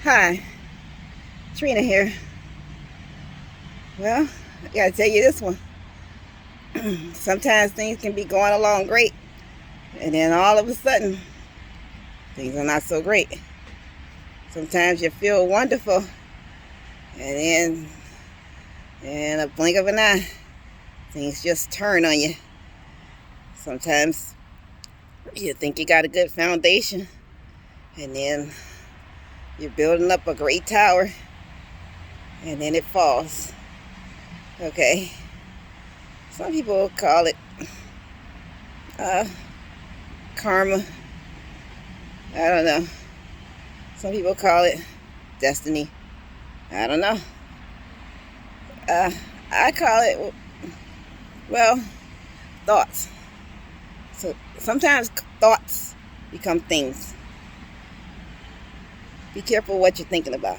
Hi, Trina here. Well, I gotta tell you this one. Sometimes things can be going along great, and then all of a sudden, things are not so great. Sometimes you feel wonderful, and then in a blink of an eye, things just turn on you. Sometimes you think you got a good foundation, and then you're building up a great tower, and then it falls. Okay? Some people call it uh, karma. I don't know. Some people call it destiny. I don't know. Uh, I call it, well, thoughts. So sometimes thoughts become things. Be careful what you're thinking about.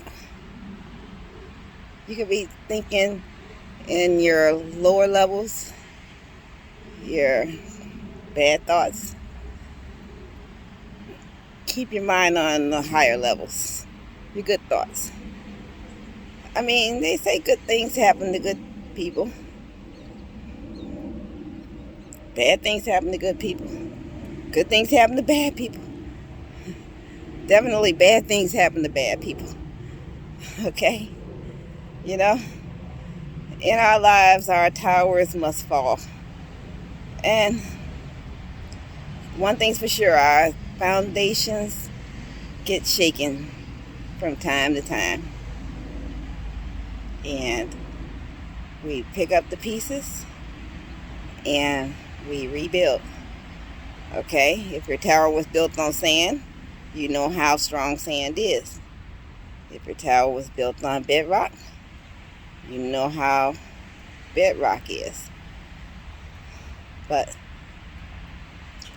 You could be thinking in your lower levels, your bad thoughts. Keep your mind on the higher levels, your good thoughts. I mean, they say good things happen to good people. Bad things happen to good people. Good things happen to bad people. Definitely bad things happen to bad people. Okay? You know, in our lives, our towers must fall. And one thing's for sure, our foundations get shaken from time to time. And we pick up the pieces and we rebuild. Okay? If your tower was built on sand, you know how strong sand is. If your tower was built on bedrock, you know how bedrock is. But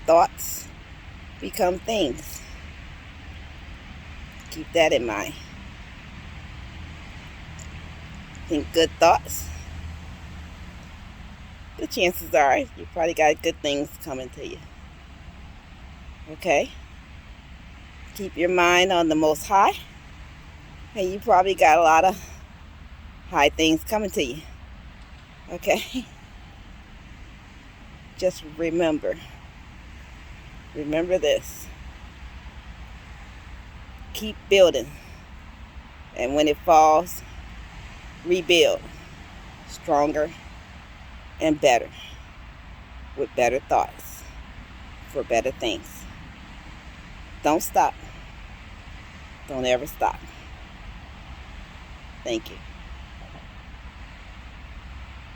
thoughts become things. Keep that in mind. Think good thoughts. The chances are you probably got good things coming to you. Okay? Keep your mind on the most high. And you probably got a lot of high things coming to you. Okay? Just remember. Remember this. Keep building. And when it falls, rebuild. Stronger and better. With better thoughts. For better things. Don't stop. Don't ever stop. Thank you.